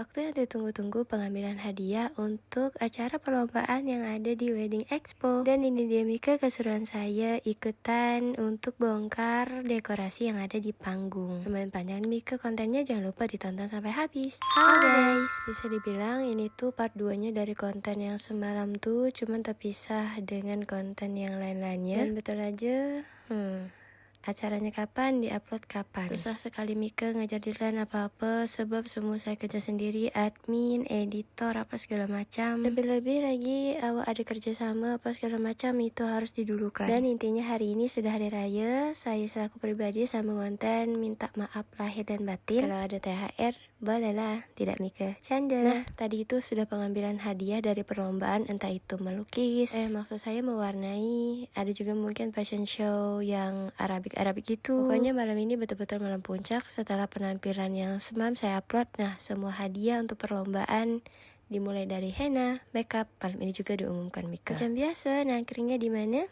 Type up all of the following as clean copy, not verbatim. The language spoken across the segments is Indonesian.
Waktu yang ditunggu-tunggu pengambilan hadiah untuk acara perlombaan yang ada di Wedding Expo. Dan ini dia Mika, keseruan saya ikutan untuk bongkar dekorasi yang ada di panggung. Lumayan panjang nih Mika kontennya, jangan lupa ditonton sampai habis. Halo guys, bisa dibilang ini tuh part 2-nya dari konten yang semalam tuh, cuman terpisah dengan konten yang lain-lainnya. Dan betul aja, acaranya kapan, diupload kapan. Susah sekali Mika ngajar deadline apa-apa, sebab semua saya kerja sendiri, admin, editor, apa segala macam. Lebih-lebih lagi awak ada kerjasama apa segala macam, itu harus didulukan. Dan intinya hari ini sudah hari raya, saya selaku pribadi sama konten minta maaf lahir dan batin. Kalau ada THR, bolehlah, tidak Mika, canda. Nah, tadi itu sudah pengambilan hadiah dari perlombaan, entah itu melukis, maksud saya mewarnai, ada juga mungkin fashion show yang Arabik gitu. Pokoknya malam ini betul-betul malam puncak setelah penampilan yang semalam saya upload. Nah, semua hadiah untuk perlombaan dimulai dari henna, makeup, malam ini juga diumumkan Mika. Macam biasa, nangkringnya di mana?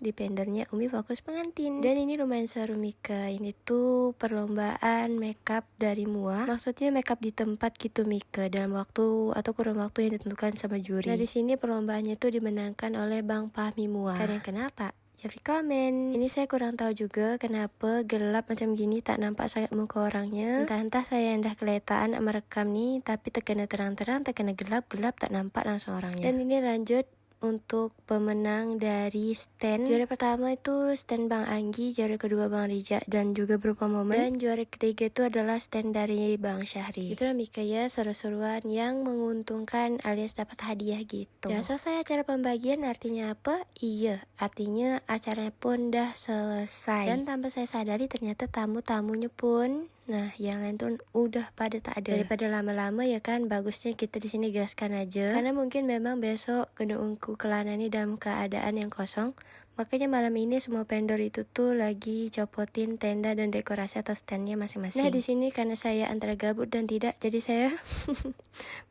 Di pendernya Umi Fokus Pengantin. Dan ini lumayan seru Mika. Ini tuh perlombaan makeup dari MUA. Maksudnya makeup di tempat gitu Mika, dalam waktu atau kurun waktu yang ditentukan sama juri. Nah, di sini perlombaannya tuh dimenangkan oleh Bang Fahmi MUA. Kalian kenapa? Jawab komen. Ini saya kurang tahu juga kenapa gelap macam gini, tak nampak sangat muka orangnya. Entah saya yang dah keletaan merekam nih, tapi terkena terang-terang, terkena gelap-gelap, tak nampak langsung orangnya. Dan ini lanjut untuk pemenang dari stand. Juara pertama itu stand Bang Anggi, juara kedua Bang Rija dan juga berupa momen, dan juara ketiga itu adalah stand dari Bang Syahri. Itulah Mika ya, seru-seruan yang menguntungkan alias dapat hadiah gitu. Ya, selesai acara pembagian artinya apa? Iya, artinya acaranya pun dah selesai. Dan tanpa saya sadari ternyata tamu-tamunya pun, nah, yang lain tuh udah pada tak ada. Daripada lama-lama ya kan, bagusnya kita di sini gaskan aja. Karena mungkin memang besok gedung Kelana ini dalam keadaan yang kosong. Makanya malam ini semua vendor itu tuh lagi copotin tenda dan dekorasi atau standnya masing-masing. Nah, di sini karena saya antara gabut dan tidak, jadi saya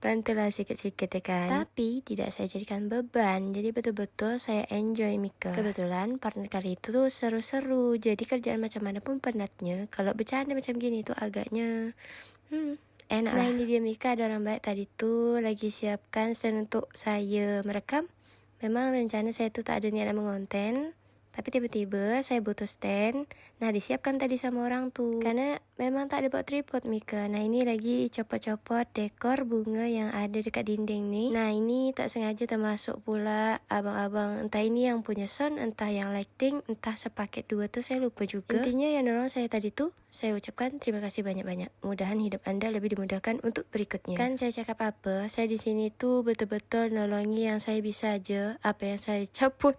bantulah sikit-sikit ya kan. Tapi tidak saya jadikan beban. Jadi betul-betul saya enjoy Mika. Kebetulan partner kali itu tuh seru-seru. Jadi kerjaan macam mana pun penatnya. Kalau bercanda macam gini tuh agaknya enak. Nah, ini dia Mika, ada orang baik tadi tuh lagi siapkan stand untuk saya merekam. Memang rencana saya tuh tak ada niat mengonten, tapi tiba-tiba saya butuh stand. Nah, disiapkan tadi sama orang tuh, karena memang tak ada bawa tripod Mika. Nah, ini lagi copot-copot dekor bunga yang ada dekat dinding nih. Nah, ini tak sengaja termasuk pula abang-abang, entah ini yang punya sound, entah yang lighting, entah sepaket dua tuh saya lupa juga. Intinya yang nolong saya tadi tuh, saya ucapkan terima kasih banyak-banyak. Mudahan hidup Anda lebih dimudahkan untuk berikutnya. Kan saya cakap apa? Saya di sini tuh betul-betul nolongi yang saya bisa aja. Apa yang saya copot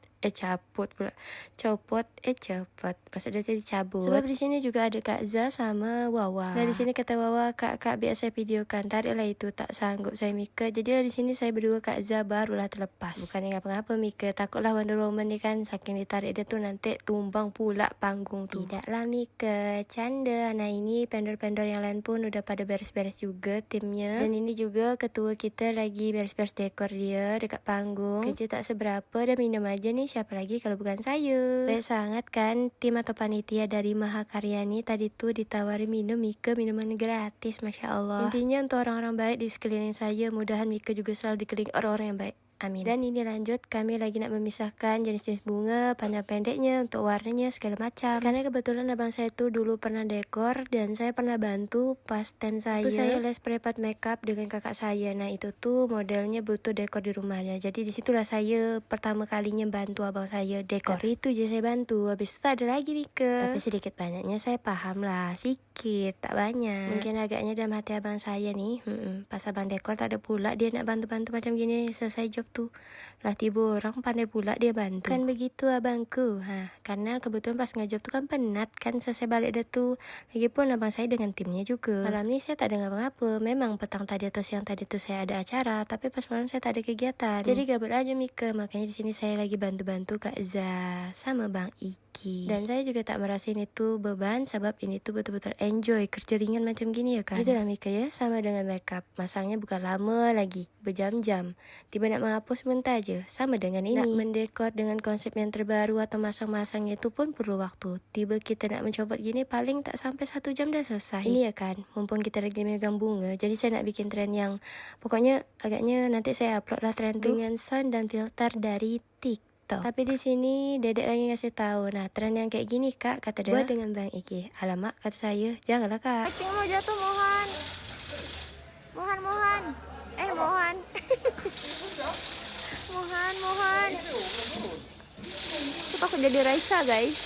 maksudnya tadi cabut. Sebab di sini juga ada Kak Za sama Wawa. Nah, di sini kata Wawa, kak biasa videokan, tariklah itu, tak sanggup saya Mika. Jadi di sini saya berdua Kak Za barulah terlepas. Bukannya ngapa-ngapa Mika, takutlah Wonder Woman nih kan, saking ditarik dia tuh nanti tumbang pula panggung tuh. Tidaklah Mika, canda. Nah, ini vendor-vendor yang lain pun udah pada beres-beres juga timnya. Dan ini juga ketua kita lagi beres-beres dekor dia dekat panggung. Kerja tak seberapa, dan minum aja nih, siapa lagi kalau bukan saya. Baik sangat kan tim atau panitia dari Mahakaryani tadi tuh ditawari minum Mika, minuman gratis, Masya Allah. Intinya untuk orang-orang baik di sekeliling saya, mudahan Mika juga selalu dikelilingi orang-orang yang baik. Amin. Dan ini lanjut, kami lagi nak memisahkan jenis-jenis bunga, panjang pendeknya, untuk warnanya, segala macam. Karena kebetulan abang saya tuh dulu pernah dekor, dan saya pernah bantu pas stand saya. Itu saya les prepat makeup dengan kakak saya. Nah, itu tuh modelnya butuh dekor di rumahnya. Jadi disitulah saya pertama kalinya bantu abang saya dekor. Tapi itu aja saya bantu, habis itu tak ada lagi Mika. Tapi sedikit banyaknya saya paham lah, sedikit, tak banyak. Mungkin agaknya dalam hati abang saya nih, pas abang dekor tak ada pula dia nak bantu-bantu macam gini, selesai job tuh lah tiba orang pandai pula dia bantu. Kan begitu abangku. Karena kebetulan pas ngejob tuh kan penat kan, selesai balik dah tuh. Lagipun abang saya dengan timnya juga. Malam ni saya tak ada ngapa-ngapa. Memang petang tadi atau siang tadi tuh saya ada acara, tapi pas malam saya tak ada kegiatan. Jadi gabut aja Mika. Makanya di sini saya lagi bantu-bantu Kak Za sama Bang Iki. Dan saya juga tak merasa ini tuh beban, sebab ini tuh betul-betul enjoy kerja ringan macam gini ya kan. Itulah Mika ya, sama dengan makeup, masangnya bukan lama lagi, berjam-jam. Tiba nak menghapus mentah aja, sama dengan ini. Nak mendekor dengan konsep yang terbaru atau masang-masangnya itu pun perlu waktu. Tiba kita nak mencopot gini paling tak sampai 1 jam dah selesai. Ini ya kan, mumpung kita lagi megang bunga, jadi saya nak bikin tren yang pokoknya agaknya nanti saya upload lah tren tuh dengan sound dan filter dari TikTok. Tapi di sini Dedek lagi ngasih tahu, nah tren yang kayak gini kak, kata dia, buat dengan Bang Iki. Alamak, kata saya, janganlah kak. Acing mau jatuh, Mohan. Mohan. Mohan. Mohan. Suka aku jadi Raisa, guys.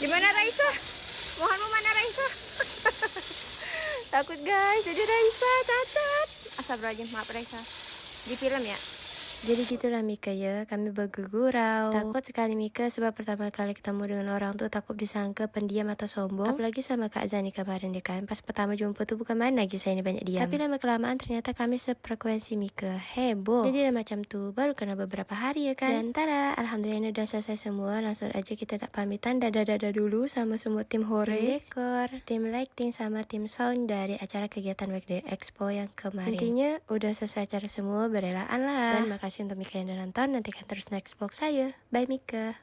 Gimana Raisa? Mohan mau mana Raisa? Takut guys, jadi Raisa, cacat. Astagfirullahaladzim, maaf Raisa. Di film ya? Jadi gitulah Mika ya, kami bergurau. Takut sekali Mika sebab pertama kali ketemu dengan orang tuh takut disangka pendiam atau sombong. Apalagi sama Kak Zani kemarin ya kan, pas pertama jumpa tuh bukan main lagi saya ini banyak diam. Tapi lama kelamaan ternyata kami sefrekuensi Mika, heboh. Jadi udah macam tuh, baru kena beberapa hari ya kan. Dan tada, alhamdulillah ini udah selesai semua, langsung aja kita nak pamitan dadah-dadah dulu sama semua tim hore, tim dekor, tim lighting sama tim sound dari acara kegiatan Weekday Expo yang kemarin. Intinya udah selesai acara semua, berelaan lah. Dan makasih untuk Mika yang udah nonton, nantikan terus next vlog saya. Bye Mika.